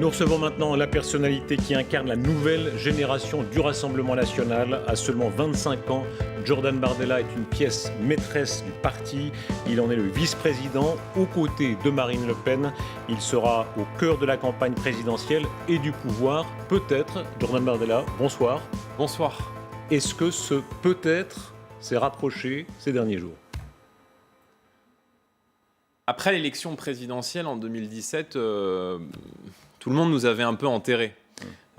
Nous recevons maintenant la personnalité qui incarne la nouvelle génération du Rassemblement national. À seulement 25 ans, Jordan Bardella est une pièce maîtresse du parti. Il en est le vice-président aux côtés de Marine Le Pen. Il sera au cœur de la campagne présidentielle et du pouvoir. Peut-être, Jordan Bardella, bonsoir. Bonsoir. Est-ce que ce peut-être s'est rapproché ces derniers jours ? Après l'élection présidentielle en 2017, tout le monde nous avait un peu enterrés.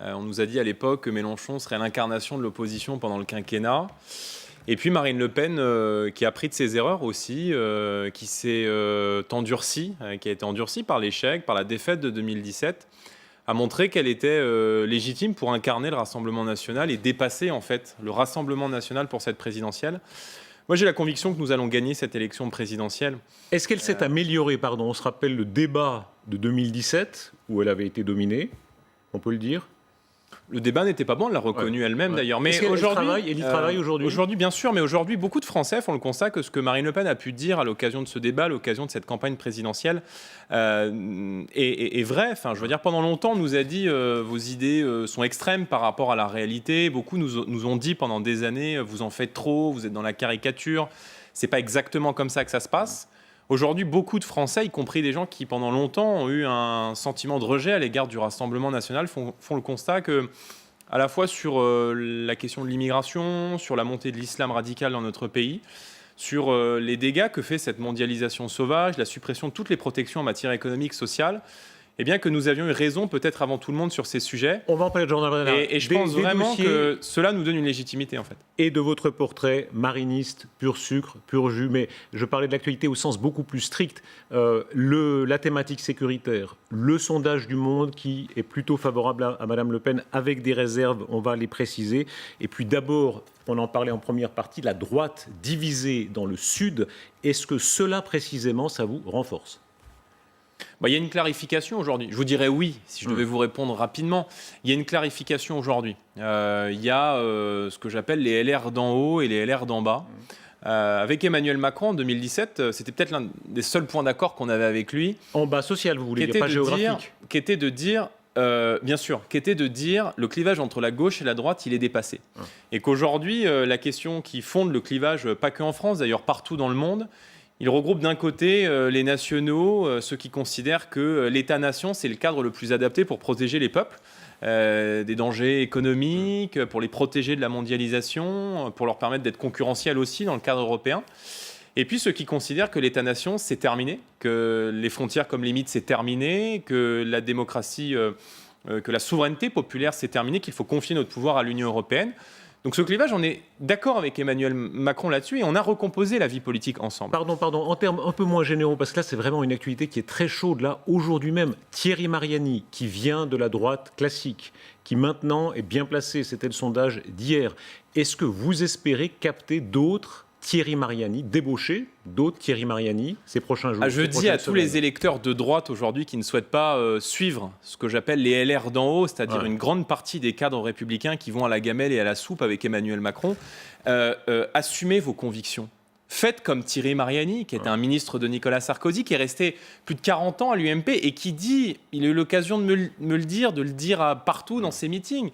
On nous a dit à l'époque que Mélenchon serait l'incarnation de l'opposition pendant le quinquennat. Et puis Marine Le Pen, qui a appris de ses erreurs aussi, qui s'est endurcie, qui a été endurcie par l'échec, par la défaite de 2017, a montré qu'elle était légitime pour incarner le Rassemblement national et dépasser en fait le Rassemblement national pour cette présidentielle. Moi, j'ai la conviction que nous allons gagner cette élection présidentielle. Est-ce qu'elle s'est améliorée, pardon ? On se rappelle le débat de 2017, où elle avait été dominée, on peut le dire ? Le débat n'était pas bon, elle l'a reconnu elle-même d'ailleurs. Mais aujourd'hui, elle y travaille aujourd'hui. Aujourd'hui, bien sûr, mais aujourd'hui, beaucoup de Français font le constat que ce que Marine Le Pen a pu dire à l'occasion de ce débat, à l'occasion de cette campagne présidentielle, est vrai. Enfin, je veux dire, pendant longtemps, on nous a dit vos idées sont extrêmes par rapport à la réalité. Beaucoup nous ont dit pendant des années, vous en faites trop, vous êtes dans la caricature. C'est pas exactement comme ça que ça se passe. Aujourd'hui, beaucoup de Français, y compris des gens qui, pendant longtemps, ont eu un sentiment de rejet à l'égard du Rassemblement national, font le constat que, à la fois sur la question de l'immigration, sur la montée de l'islam radical dans notre pays, sur les dégâts que fait cette mondialisation sauvage, la suppression de toutes les protections en matière économique, sociale, eh bien que nous avions eu raison peut-être avant tout le monde sur ces sujets. On va en parler de Jordan Bardella. Et je pense vraiment que cela nous donne une légitimité en fait. Et de votre portrait mariniste, pur sucre, pur jus, mais je parlais de l'actualité au sens beaucoup plus strict. La thématique sécuritaire, le sondage du Monde qui est plutôt favorable à Madame Le Pen avec des réserves, on va les préciser. Et puis d'abord, on en parlait en première partie, la droite divisée dans le Sud. Est-ce que cela précisément, ça vous renforce ? Il y a une clarification aujourd'hui. Je vous dirais oui, si je devais vous répondre rapidement. Il y a une clarification aujourd'hui. Il y a ce que j'appelle les LR d'en haut et les LR d'en bas. Avec Emmanuel Macron en 2017, c'était peut-être l'un des seuls points d'accord qu'on avait avec lui. En bas social, vous voulez dire, pas géographique. Qui était de dire, bien sûr, qui était de dire le clivage entre la gauche et la droite, il est dépassé. Et qu'aujourd'hui, la question qui fonde le clivage, pas que en France, d'ailleurs partout dans le monde, il regroupe d'un côté les nationaux, ceux qui considèrent que l'État-nation, c'est le cadre le plus adapté pour protéger les peuples des dangers économiques, pour les protéger de la mondialisation, pour leur permettre d'être concurrentiels aussi dans le cadre européen. Et puis ceux qui considèrent que l'État-nation, c'est terminé, que les frontières comme limite, c'est terminé, que la démocratie, que la souveraineté populaire, c'est terminé, qu'il faut confier notre pouvoir à l'Union européenne. Donc ce clivage, on est d'accord avec Emmanuel Macron là-dessus et on a recomposé la vie politique ensemble. Pardon, en termes un peu moins généraux, parce que là c'est vraiment une actualité qui est très chaude. Là, aujourd'hui même, Thierry Mariani, qui vient de la droite classique, qui maintenant est bien placé, c'était le sondage d'hier. Est-ce que vous espérez capter d'autres Thierry Mariani, débaucher d'autres Thierry Mariani ces prochains jours? Je dis à tous les électeurs de droite aujourd'hui qui ne souhaitent pas suivre ce que j'appelle les LR d'en haut, c'est-à-dire une grande partie des cadres républicains qui vont à la gamelle et à la soupe avec Emmanuel Macron, assumez vos convictions. Faites comme Thierry Mariani, qui était un ministre de Nicolas Sarkozy, qui est resté plus de 40 ans à l'UMP et qui dit, il a eu l'occasion de me le dire, de le dire partout dans ses meetings.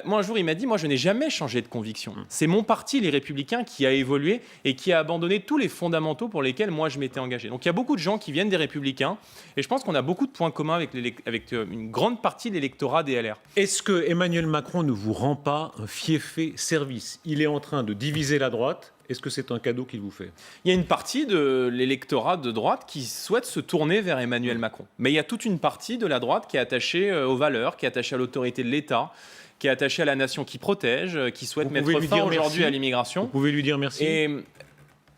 Moi, un jour, il m'a dit, moi, je n'ai jamais changé de conviction. C'est mon parti, les Républicains, qui a évolué et qui a abandonné tous les fondamentaux pour lesquels moi, je m'étais engagé. Donc, il y a beaucoup de gens qui viennent des Républicains et je pense qu'on a beaucoup de points communs avec une grande partie de l'électorat des LR. Est-ce que Emmanuel Macron ne vous rend pas un fiefé service ? Il est en train de diviser la droite. Est-ce que c'est un cadeau qu'il vous fait ? Il y a une partie de l'électorat de droite qui souhaite se tourner vers Emmanuel Macron. Mais il y a toute une partie de la droite qui est attachée aux valeurs, qui est attachée à l'autorité de l'État, qui est attaché à la nation qui protège, qui souhaite mettre fin aujourd'hui à l'immigration. Vous pouvez lui dire merci. Mais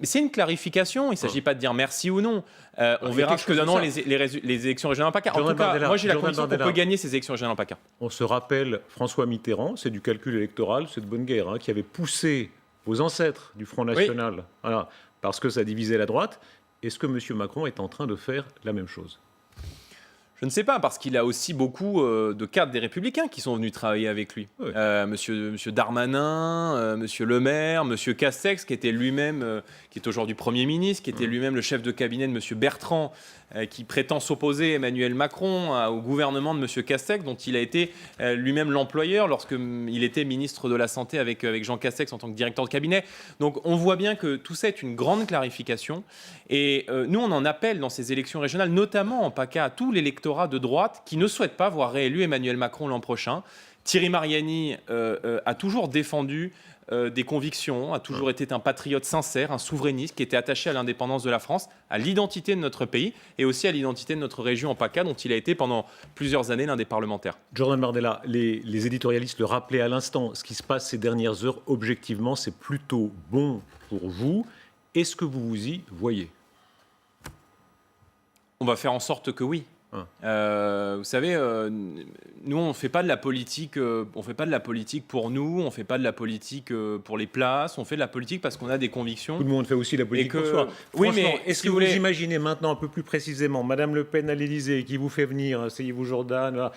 c'est une clarification, il ne s'agit pas de dire merci ou non. On verra ce que donneront les élections régionales en PACA. En tout cas, moi j'ai la conviction qu'on peut gagner ces élections régionales en PACA. On se rappelle François Mitterrand, c'est du calcul électoral, c'est de bonne guerre, qui avait poussé vos ancêtres du Front National, voilà, parce que ça divisait la droite. Est-ce que M. Macron est en train de faire la même chose ? Je ne sais pas, parce qu'il a aussi beaucoup de cadres des Républicains qui sont venus travailler avec lui. Oui. Monsieur Darmanin, Monsieur Le Maire, Monsieur Castex, qui était lui-même, qui est aujourd'hui Premier ministre, qui était lui-même le chef de cabinet de Monsieur Bertrand, qui prétend s'opposer à Emmanuel Macron, au gouvernement de Monsieur Castex, dont il a été lui-même l'employeur lorsqu'il était ministre de la Santé avec Jean Castex en tant que directeur de cabinet. Donc on voit bien que tout ça est une grande clarification. Et nous, on en appelle dans ces élections régionales, notamment en PACA, à tout l'électorat de droite qui ne souhaite pas voir réélu Emmanuel Macron l'an prochain. Thierry Mariani a toujours défendu des convictions, a toujours été un patriote sincère, un souverainiste qui était attaché à l'indépendance de la France, à l'identité de notre pays et aussi à l'identité de notre région en PACA, dont il a été pendant plusieurs années l'un des parlementaires. Jordan Bardella, les éditorialistes le rappelaient à l'instant, ce qui se passe ces dernières heures, objectivement, c'est plutôt bon pour vous. Est-ce que vous vous y voyez ? On va faire en sorte que oui. Vous savez, nous on fait pas de la politique, on fait pas de la politique pour nous, on fait pas de la politique pour les places, on fait de la politique parce qu'on a des convictions. Tout le monde fait aussi la politique pour soi. Oui, mais est-ce que vous imaginez maintenant un peu plus précisément Madame Le Pen à l'Élysée qui vous fait venir, asseyez-vous Jordan,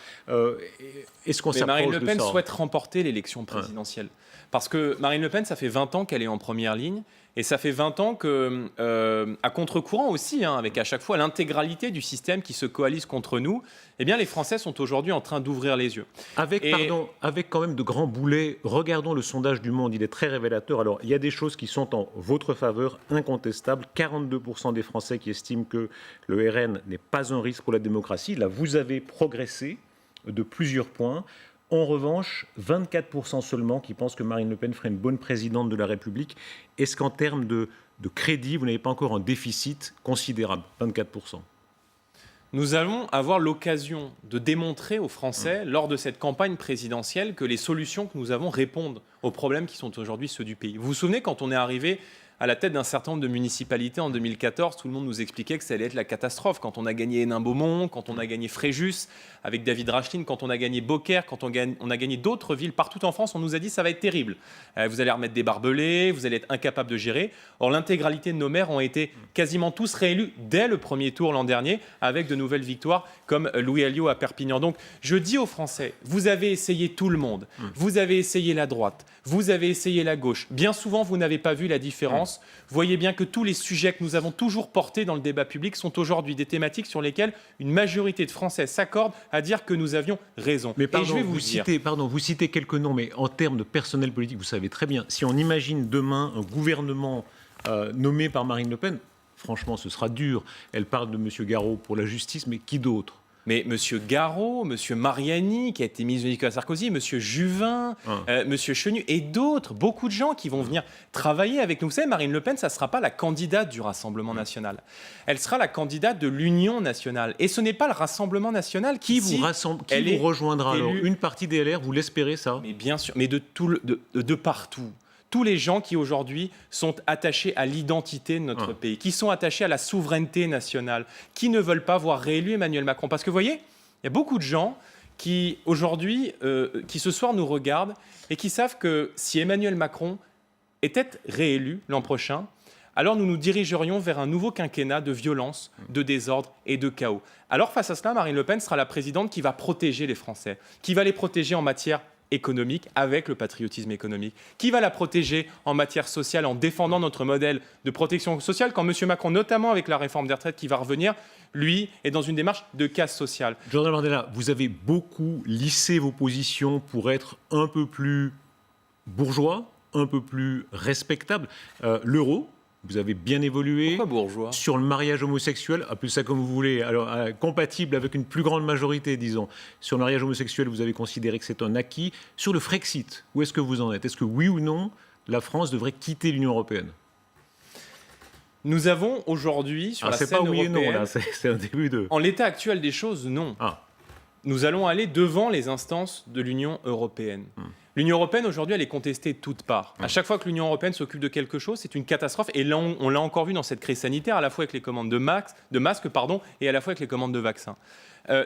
est-ce qu'on s'approche de ça ? Marine Le Pen souhaite remporter l'élection présidentielle. Parce que Marine Le Pen, ça fait 20 ans qu'elle est en première ligne. Et ça fait 20 ans que, à contre-courant aussi, avec à chaque fois l'intégralité du système qui se coalise contre nous, eh bien les Français sont aujourd'hui en train d'ouvrir les yeux. Avec quand même de grands boulets, regardons le sondage du Monde, il est très révélateur. Alors, il y a des choses qui sont en votre faveur, incontestables. 42% des Français qui estiment que le RN n'est pas un risque pour la démocratie. Là, vous avez progressé de plusieurs points. En revanche, 24% seulement qui pensent que Marine Le Pen ferait une bonne présidente de la République. Est-ce qu'en termes de crédit, vous n'avez pas encore un déficit considérable, 24%? Nous allons avoir l'occasion de démontrer aux Français, lors de cette campagne présidentielle, que les solutions que nous avons répondent aux problèmes qui sont aujourd'hui ceux du pays. Vous vous souvenez, quand on est arrivé à la tête d'un certain nombre de municipalités en 2014, tout le monde nous expliquait que ça allait être la catastrophe. Quand on a gagné Hénin-Beaumont, quand on a gagné Fréjus, avec David Racheline, quand on a gagné Beaucaire, quand on a gagné d'autres villes partout en France, on nous a dit ça va être terrible. Vous allez remettre des barbelés, vous allez être incapable de gérer. Or, l'intégralité de nos maires ont été quasiment tous réélus dès le premier tour l'an dernier, avec de nouvelles victoires comme Louis Alliot à Perpignan. Donc, je dis aux Français, vous avez essayé tout le monde, vous avez essayé la droite, vous avez essayé la gauche. Bien souvent, vous n'avez pas vu la différence. Voyez bien que tous les sujets que nous avons toujours portés dans le débat public sont aujourd'hui des thématiques sur lesquelles une majorité de Français s'accordent à dire que nous avions raison. Mais pardon, et je vais vous citez quelques noms, mais en termes de personnel politique, vous savez très bien, si on imagine demain un gouvernement nommé par Marine Le Pen, franchement, ce sera dur. Elle parle de M. Garot pour la justice, mais qui d'autre ? Mais M. Garot, M. Mariani, qui a été ministre de Nicolas Sarkozy, M. Juvin, M. Chenu et d'autres, beaucoup de gens qui vont venir travailler avec nous. Vous savez, Marine Le Pen, ça ne sera pas la candidate du Rassemblement national. Elle sera la candidate de l'Union nationale. Et ce n'est pas le Rassemblement national qui vous rejoindra alors ? Une partie des LR, vous l'espérez ça ? Mais bien sûr, mais de partout. Tous les gens qui aujourd'hui sont attachés à l'identité de notre pays, qui sont attachés à la souveraineté nationale, qui ne veulent pas voir réélu Emmanuel Macron. Parce que vous voyez, il y a beaucoup de gens qui aujourd'hui, qui ce soir nous regardent et qui savent que si Emmanuel Macron était réélu l'an prochain, alors nous nous dirigerions vers un nouveau quinquennat de violence, de désordre et de chaos. Alors face à cela, Marine Le Pen sera la présidente qui va protéger les Français, qui va les protéger en matière économique, avec le patriotisme économique, qui va la protéger en matière sociale en défendant notre modèle de protection sociale, quand M. Macron, notamment avec la réforme des retraites qui va revenir, lui, est dans une démarche de casse sociale. Jordan Bardella, vous avez beaucoup lissé vos positions pour être un peu plus bourgeois, un peu plus respectable. L'euro, vous avez bien évolué. Pourquoi bourgeois ? Sur le mariage homosexuel, appelez ça comme vous voulez, alors compatible avec une plus grande majorité, disons. Sur le mariage homosexuel, vous avez considéré que c'est un acquis. Sur le Frexit, où est-ce que vous en êtes ? Est-ce que oui ou non, la France devrait quitter l'Union européenne ? Nous avons aujourd'hui, sur la scène européenne... C'est pas oui et non, là, c'est un début de... En l'état actuel des choses, non. Nous allons aller devant les instances de l'Union européenne. L'Union européenne, aujourd'hui, elle est contestée de toutes parts. À chaque fois que l'Union européenne s'occupe de quelque chose, c'est une catastrophe. Et là, on l'a encore vu dans cette crise sanitaire, à la fois avec les commandes de masques, et à la fois avec les commandes de vaccins.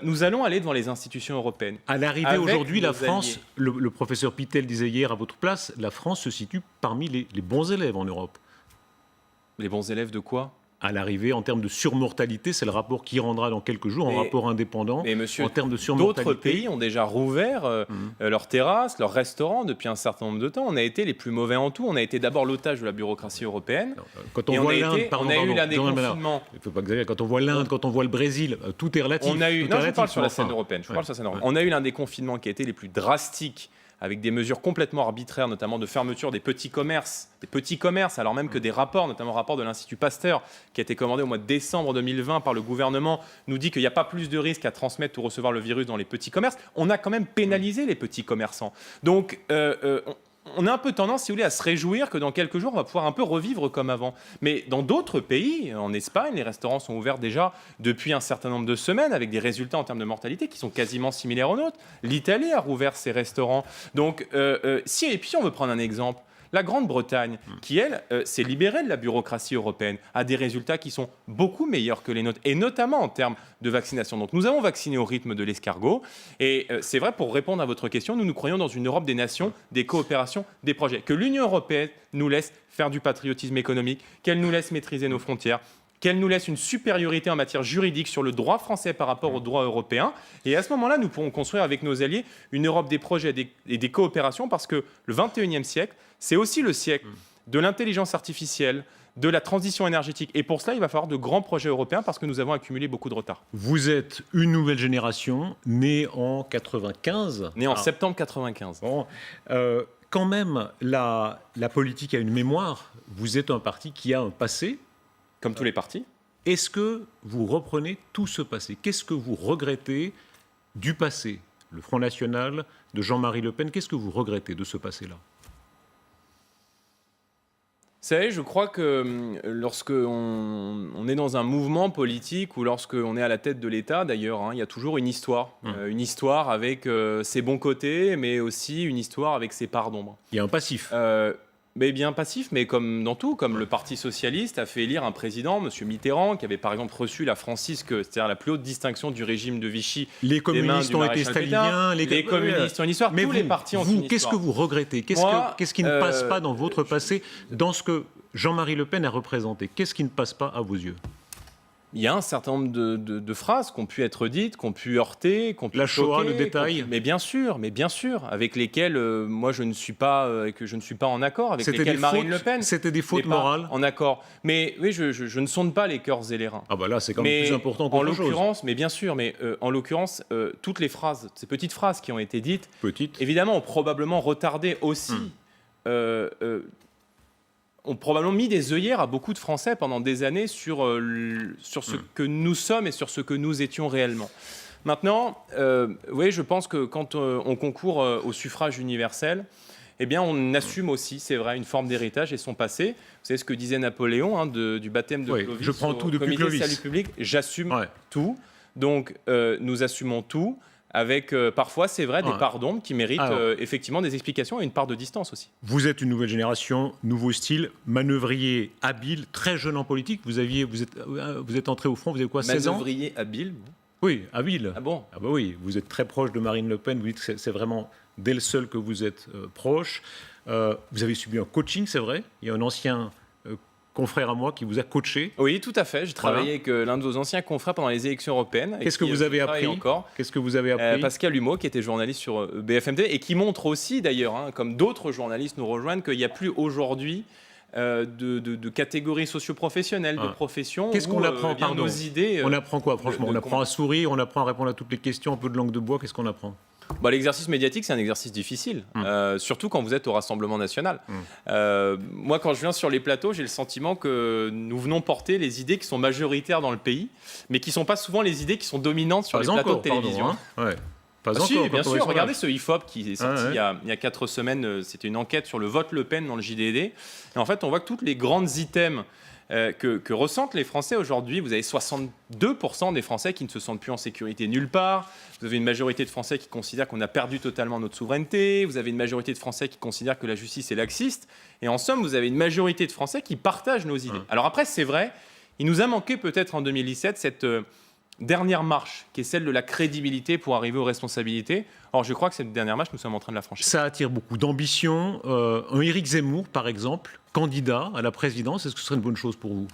Nous allons aller devant les institutions européennes. À l'arrivée aujourd'hui, la France, le professeur Pittel disait hier à votre place, la France se situe parmi les bons élèves en Europe. Les bons élèves de quoi ? à l'arrivée en termes de surmortalité. C'est le rapport qui rendra dans quelques jours, un rapport indépendant. Mais monsieur, en termes de surmortalité. D'autres pays ont déjà rouvert leurs terrasses, leurs restaurants depuis un certain nombre de temps. On a été les plus mauvais en tout. On a été d'abord l'otage de la bureaucratie européenne. Quand on voit l'Inde, on a eu l'un des confinements. Il ne faut pas exagérer. Quand on voit l'Inde, quand on voit le Brésil, tout est relatif. Je parle sur la scène européenne. On a eu l'un des confinements qui a été les plus drastiques, avec des mesures complètement arbitraires, notamment de fermeture des petits commerces, alors même que des rapports, notamment le rapport de l'Institut Pasteur, qui a été commandé au mois de décembre 2020 par le gouvernement, nous dit qu'il n'y a pas plus de risque à transmettre ou recevoir le virus dans les petits commerces. On a quand même pénalisé les petits commerçants. Donc, on a un peu tendance, si vous voulez, à se réjouir que dans quelques jours, on va pouvoir un peu revivre comme avant. Mais dans d'autres pays, en Espagne, les restaurants sont ouverts déjà depuis un certain nombre de semaines, avec des résultats en termes de mortalité qui sont quasiment similaires aux nôtres. L'Italie a rouvert ses restaurants. Donc, et puis on veut prendre un exemple. La Grande-Bretagne, qui, elle, s'est libérée de la bureaucratie européenne, a des résultats qui sont beaucoup meilleurs que les nôtres, et notamment en termes de vaccination. Donc nous avons vacciné au rythme de l'escargot, et c'est vrai, pour répondre à votre question, nous croyons dans une Europe des nations, des coopérations, des projets. Que l'Union européenne nous laisse faire du patriotisme économique, qu'elle nous laisse maîtriser nos frontières, qu'elle nous laisse une supériorité en matière juridique sur le droit français par rapport au droit européen. Et à ce moment-là, nous pourrons construire avec nos alliés une Europe des projets et des coopérations, parce que le 21e siècle, c'est aussi le siècle de l'intelligence artificielle, de la transition énergétique. Et pour cela, il va falloir de grands projets européens, parce que nous avons accumulé beaucoup de retard. Vous êtes une nouvelle génération, née en 95. Née en septembre 95. Bon, quand même, la politique a une mémoire. Vous êtes un parti qui a un passé. Comme tous les partis. Est-ce que vous reprenez tout ce passé? Qu'est-ce que vous regrettez du passé? Le Front National, de Jean-Marie Le Pen, qu'est-ce que vous regrettez de ce passé-là? Vous savez, je crois que lorsque on est dans un mouvement politique, ou lorsque on est à la tête de l'État, d'ailleurs, il y a toujours une histoire. Une histoire avec ses bons côtés, mais aussi une histoire avec ses parts d'ombre. Il y a un passif. Mais bien passif, mais comme dans tout, comme le Parti socialiste a fait élire un président, M. Mitterrand, qui avait par exemple reçu la francisque, c'est-à-dire la plus haute distinction du régime de Vichy. Les communistes ont été staliniens, les communistes ont une histoire, mais tous les partis ont une histoire. Qu'est-ce que vous regrettez? Qu'est-ce qui ne passe pas dans votre passé, dans ce que Jean-Marie Le Pen a représenté? Qu'est-ce qui ne passe pas à vos yeux? Il y a un certain nombre de phrases qui ont pu être dites, qui ont pu heurter, qui ont pu choquer, Shoah, le détail. Mais bien sûr, avec lesquelles moi je ne suis pas en accord, avec lesquelles Marine Le Pen. C'était des fautes morales. En accord. Mais oui, je ne sonde pas les cœurs et les reins. Ah bah là, c'est quand même plus important qu'autre chose. Mais bien sûr, en l'occurrence, toutes les phrases, ces petites phrases qui ont été dites, évidemment, ont probablement retardé aussi. Ont probablement mis des œillères à beaucoup de Français pendant des années sur ce que nous sommes et sur ce que nous étions réellement. Maintenant, oui, je pense que quand on concourt au suffrage universel, eh bien, on assume aussi, c'est vrai, une forme d'héritage et son passé. Vous savez ce que disait Napoléon du baptême de Clovis. Je prends tout depuis Comité Clovis. Salut public, j'assume tout. Donc, nous assumons tout. Avec parfois, c'est vrai, des parts d'ombre qui méritent effectivement des explications et une part de distance aussi. Vous êtes une nouvelle génération, nouveau style, manœuvrier habile, très jeune en politique. Vous êtes entré au front, vous avez quoi, 16 ans? Manœuvrier habile? Oui, habile. Ah bon? Ah bah oui, vous êtes très proche de Marine Le Pen, vous dites que c'est vraiment d'elle seule que vous êtes proche. Vous avez subi un coaching, c'est vrai. Il y a un ancien confrère à moi qui vous a coaché. Oui, tout à fait. J'ai travaillé avec l'un de vos anciens confrères pendant les élections européennes. Qu'est-ce que vous avez appris encore? Qu'est-ce que vous avez appris? Pascal Humeau, qui était journaliste sur BFM TV et qui montre aussi, d'ailleurs, comme d'autres journalistes nous rejoignent, qu'il n'y a plus aujourd'hui de catégories socio-professionnelles, de professions. Qu'est-ce qu'on apprend, pardon? Nos idées, on apprend quoi, franchement? On apprend à sourire, on apprend à répondre à toutes les questions, un peu de langue de bois. Qu'est-ce qu'on apprend? L'exercice médiatique, c'est un exercice difficile, surtout quand vous êtes au Rassemblement national. Moi, quand je viens sur les plateaux, j'ai le sentiment que nous venons porter les idées qui sont majoritaires dans le pays, mais qui ne sont pas souvent les idées qui sont dominantes sur les plateaux de télévision. Bien sûr, regardez ce IFOP qui est sorti il y a 4 semaines, c'était une enquête sur le vote Le Pen dans le JDD. Et en fait, on voit que tous les grands items que ressentent les Français aujourd'hui, vous avez 62% des Français qui ne se sentent plus en sécurité nulle part, vous avez une majorité de Français qui considèrent qu'on a perdu totalement notre souveraineté, vous avez une majorité de Français qui considèrent que la justice est laxiste, et en somme, vous avez une majorité de Français qui partagent nos idées. Alors après, c'est vrai, il nous a manqué peut-être en 2017 cette dernière marche, qui est celle de la crédibilité pour arriver aux responsabilités. Or, je crois que cette dernière marche, nous sommes en train de la franchir. Ça attire beaucoup d'ambition. Un Éric Zemmour, par exemple, candidat à la présidence, est-ce que ce serait une bonne chose pour vous?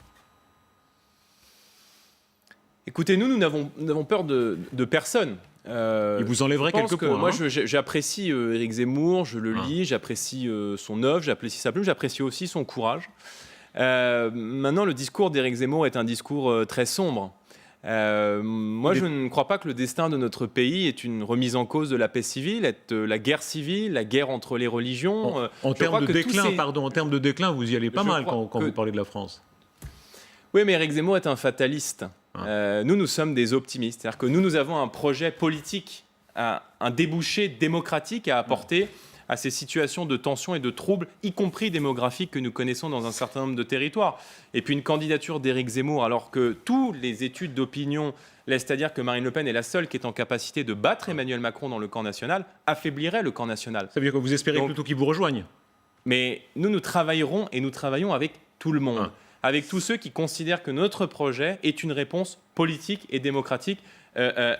Écoutez, nous n'avons peur de personne. Il vous enlèverait quelques points. Moi, j'apprécie Éric Zemmour, je le lis, j'apprécie son œuvre, j'apprécie sa plume, j'apprécie aussi son courage. Maintenant, le discours d'Éric Zemmour est un discours très sombre. Moi, je ne crois pas que le destin de notre pays est une remise en cause de la paix civile, est la guerre civile, la guerre entre les religions. En termes de déclin, vous y allez pas mal quand vous parlez de la France. Oui, mais Éric Zemmour est un fataliste. Nous sommes des optimistes. C'est-à-dire que nous avons un projet politique, un débouché démocratique à apporter à ces situations de tension et de troubles, y compris démographiques, que nous connaissons dans un certain nombre de territoires. Et puis une candidature d'Éric Zemmour, alors que toutes les études d'opinion laissent à dire que Marine Le Pen est la seule qui est en capacité de battre Emmanuel Macron dans le camp national, affaiblirait le camp national. Ça veut dire que vous espérez plutôt qu'ils vous rejoignent. Mais nous travaillerons et nous travaillons avec tout le monde. Avec tous ceux qui considèrent que notre projet est une réponse politique et démocratique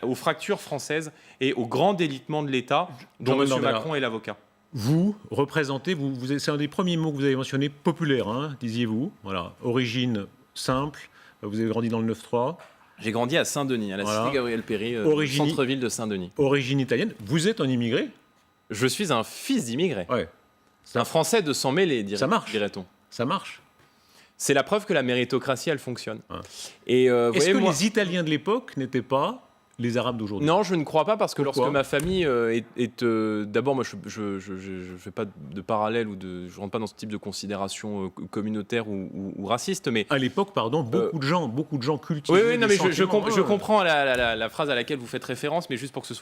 aux fractures françaises et au grand délitement de l'État dont M. Macron est l'avocat. Vous représentez, c'est un des premiers mots que vous avez mentionné, populaire, disiez-vous. Voilà, origine simple, vous avez grandi dans le 9-3. J'ai grandi à Saint-Denis, à la cité Gabriel-Péri, centre-ville de Saint-Denis. Origine italienne, vous êtes un immigré? Je suis un fils d'immigré. Ouais. Un Français de sang mêlé, dirait-on. Ça marche. C'est la preuve que la méritocratie, elle fonctionne. Est-ce que les Italiens de l'époque n'étaient pas les Arabes d'aujourd'hui? Non, je ne crois pas, parce que Pourquoi? lorsque ma famille est... D'abord, moi, je ne fais pas de parallèle ou je ne rentre pas dans ce type de considération communautaire ou raciste, mais... À l'époque, beaucoup de gens cultivaient... Oui, non, mais je comprends la phrase à laquelle vous faites référence, mais juste pour que ce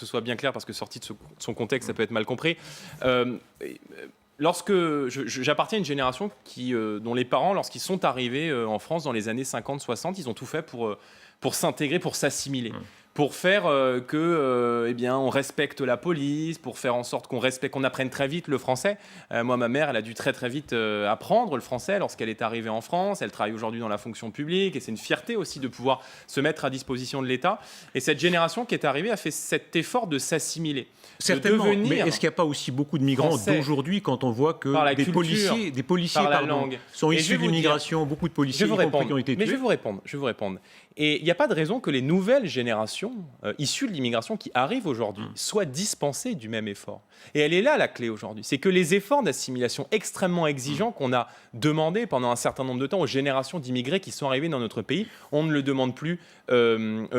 soit bien clair, parce que sorti de son contexte, ça peut être mal compris. Lorsque j'appartiens à une génération dont les parents, lorsqu'ils sont arrivés en France dans les années 50-60, ils ont tout fait pour s'intégrer, pour s'assimiler, pour faire on respecte la police, pour faire en sorte qu'on apprenne très vite le français. Moi, ma mère, elle a dû très très vite apprendre le français lorsqu'elle est arrivée en France. Elle travaille aujourd'hui dans la fonction publique et c'est une fierté aussi de pouvoir se mettre à disposition de l'État. Et cette génération qui est arrivée a fait cet effort de s'assimiler. Certainement, mais est-ce qu'il n'y a pas aussi beaucoup de migrants d'aujourd'hui quand on voit que des policiers sont issus de l'immigration, beaucoup de policiers qui ont été tués? Mais je vais vous répondre. Et il n'y a pas de raison que les nouvelles générations issues de l'immigration qui arrivent aujourd'hui soient dispensées du même effort. Et elle est là la clé aujourd'hui. C'est que les efforts d'assimilation extrêmement exigeants qu'on a demandé pendant un certain nombre de temps aux générations d'immigrés qui sont arrivés dans notre pays, on ne le demande plus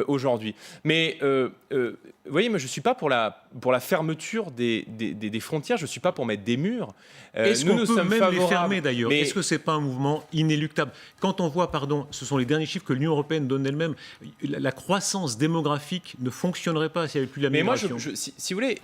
aujourd'hui. Mais vous voyez, moi je ne suis pas pour la fermeture des frontières, je ne suis pas pour mettre des murs. Est-ce qu'on peut même les fermer d'ailleurs? Est-ce que ce n'est pas un mouvement inéluctable? Quand on voit, ce sont les derniers chiffres que l'Union européenne donne elle-même, la croissance démographique ne fonctionnerait pas s'il n'y avait plus la migration. Mais moi, si vous voulez,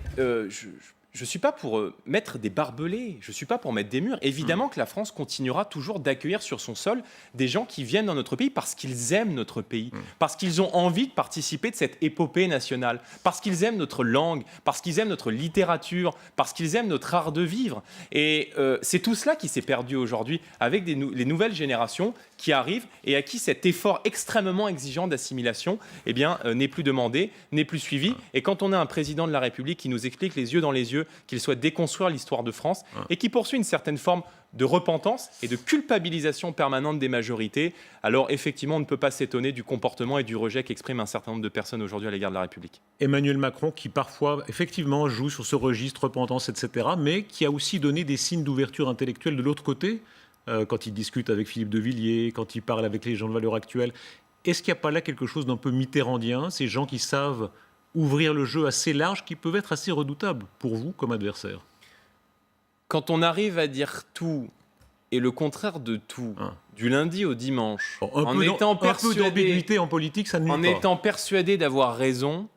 je ne suis pas pour mettre des barbelés, je ne suis pas pour mettre des murs. Évidemment que la France continuera toujours d'accueillir sur son sol des gens qui viennent dans notre pays parce qu'ils aiment notre pays, parce qu'ils ont envie de participer de cette épopée nationale, parce qu'ils aiment notre langue, parce qu'ils aiment notre littérature, parce qu'ils aiment notre art de vivre. Et c'est tout cela qui s'est perdu aujourd'hui avec les nouvelles générations qui arrivent et à qui cet effort extrêmement exigeant d'assimilation n'est plus demandé, n'est plus suivi. Et quand on a un président de la République qui nous explique les yeux dans les yeux qu'il souhaite déconstruire l'histoire de France et qui poursuit une certaine forme de repentance et de culpabilisation permanente des majorités, alors effectivement, on ne peut pas s'étonner du comportement et du rejet qu'exprime un certain nombre de personnes aujourd'hui à l'égard de la République. Emmanuel Macron, qui parfois, effectivement, joue sur ce registre repentance, etc., mais qui a aussi donné des signes d'ouverture intellectuelle de l'autre côté, quand il discute avec Philippe de Villiers, quand il parle avec les gens de Valeurs Actuelles. Est-ce qu'il n'y a pas là quelque chose d'un peu mitterrandien, ces gens qui savent ouvrir le jeu assez large, qui peuvent être assez redoutables pour vous comme adversaire? Quand on arrive à dire tout et le contraire de tout, du lundi au dimanche, un peu d'ambiguïté en politique, ça ne nuit pas. En étant persuadé d'avoir raison,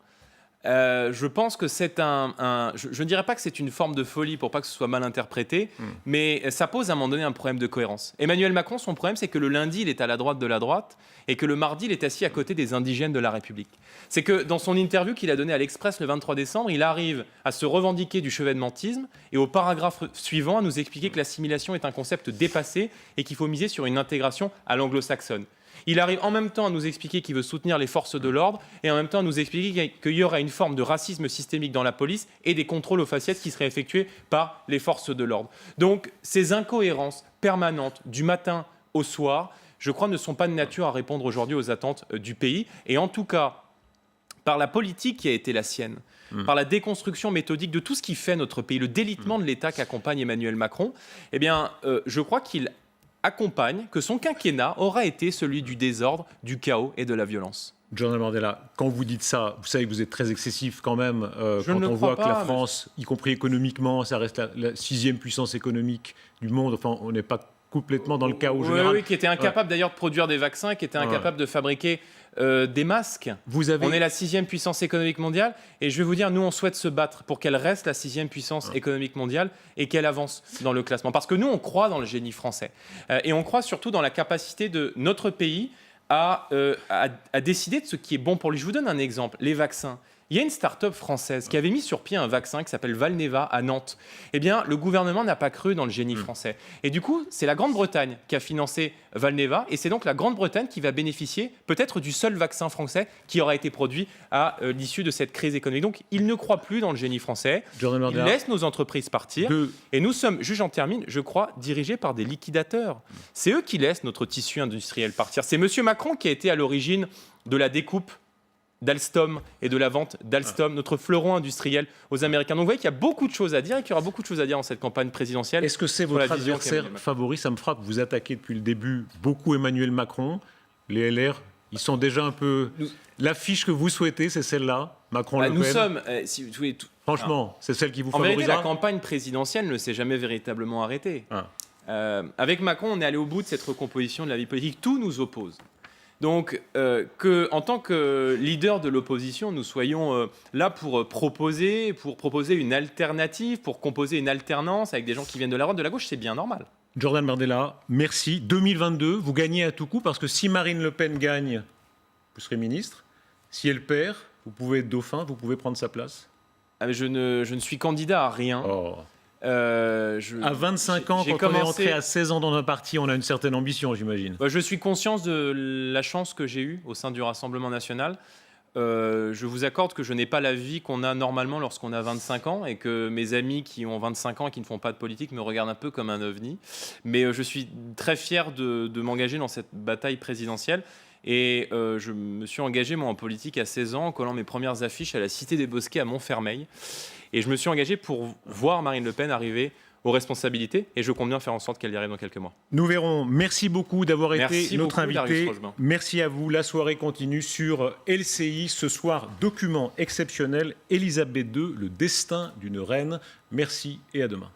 je pense que c'est je ne dirais pas que c'est une forme de folie pour pas que ce soit mal interprété, mais ça pose à un moment donné un problème de cohérence. Emmanuel Macron, son problème, c'est que le lundi, il est à la droite de la droite et que le mardi, il est assis à côté des indigènes de la République. C'est que dans son interview qu'il a donnée à l'Express le 23 décembre, il arrive à se revendiquer du chevènementisme et au paragraphe suivant à nous expliquer que l'assimilation est un concept dépassé et qu'il faut miser sur une intégration à l'anglo-saxonne. Il arrive en même temps à nous expliquer qu'il veut soutenir les forces de l'ordre et en même temps à nous expliquer qu'il y aura une forme de racisme systémique dans la police et des contrôles aux faciès qui seraient effectués par les forces de l'ordre. Donc, ces incohérences permanentes du matin au soir, je crois, ne sont pas de nature à répondre aujourd'hui aux attentes du pays. Et en tout cas, par la politique qui a été la sienne, par la déconstruction méthodique de tout ce qui fait notre pays, le délitement de l'État qu'accompagne Emmanuel Macron, eh bien, je crois qu'il accompagne, que son quinquennat aura été celui du désordre, du chaos et de la violence. Jordan Bardella, quand vous dites ça, vous savez que vous êtes très excessif quand même. Quand on voit que la France, y compris économiquement, ça reste la 6e puissance économique du monde. Enfin, on n'est pas complètement dans le chaos général. Oui, qui était incapable d'ailleurs de produire des vaccins, qui était incapable de fabriquer des masques. On est la 6e puissance économique mondiale. Et je vais vous dire, nous, on souhaite se battre pour qu'elle reste la 6e puissance économique mondiale et qu'elle avance dans le classement. Parce que nous, on croit dans le génie français. Et on croit surtout dans la capacité de notre pays à décider de ce qui est bon pour lui. Je vous donne un exemple, les vaccins. Il y a une start-up française qui avait mis sur pied un vaccin qui s'appelle Valneva à Nantes. Eh bien, le gouvernement n'a pas cru dans le génie français. Et du coup, c'est la Grande-Bretagne qui a financé Valneva. Et c'est donc la Grande-Bretagne qui va bénéficier peut-être du seul vaccin français qui aura été produit à l'issue de cette crise économique. Donc, il ne croit plus dans le génie français. Il laisse nos entreprises partir. Et nous sommes, j'en termine, je crois, dirigés par des liquidateurs. C'est eux qui laissent notre tissu industriel partir. C'est M. Macron qui a été à l'origine de la découpe d'Alstom et de la vente d'Alstom, notre fleuron industriel aux Américains. Donc vous voyez qu'il y a beaucoup de choses à dire et qu'il y aura beaucoup de choses à dire dans cette campagne présidentielle. Est-ce que c'est votre adversaire favori? Ça me frappe, vous attaquez depuis le début beaucoup Emmanuel Macron. Les LR, ils sont déjà un peu... L'affiche que vous souhaitez, c'est celle-là, Macron-Le Pen. Nous sommes... si vous voulez, franchement, c'est celle qui vous favorisera. En vérité, la campagne présidentielle ne s'est jamais véritablement arrêtée. Avec Macron, on est allé au bout de cette recomposition de la vie politique. Tout nous oppose. Donc, en tant que leader de l'opposition, nous soyons là pour proposer une alternative, pour composer une alternance avec des gens qui viennent de la droite, de la gauche, c'est bien normal. Jordan Bardella, merci. 2022, vous gagnez à tout coup, parce que si Marine Le Pen gagne, vous serez ministre. Si elle perd, vous pouvez être dauphin, vous pouvez prendre sa place. Mais je ne suis candidat à rien. À 25 ans, quand on est entré à 16 ans dans un parti, on a une certaine ambition, j'imagine. Je suis conscient de la chance que j'ai eue au sein du Rassemblement national. Je vous accorde que je n'ai pas la vie qu'on a normalement lorsqu'on a 25 ans et que mes amis qui ont 25 ans et qui ne font pas de politique me regardent un peu comme un ovni. Mais je suis très fier de m'engager dans cette bataille présidentielle. Et je me suis engagé, moi, en politique à 16 ans, en collant mes premières affiches à la Cité des Bosquets à Montfermeil. Et je me suis engagé pour voir Marine Le Pen arriver aux responsabilités. Et je compte bien faire en sorte qu'elle y arrive dans quelques mois. Nous verrons. Merci beaucoup d'avoir été notre invité. Merci à vous. La soirée continue sur LCI. Ce soir, document exceptionnel. Élisabeth II, le destin d'une reine. Merci et à demain.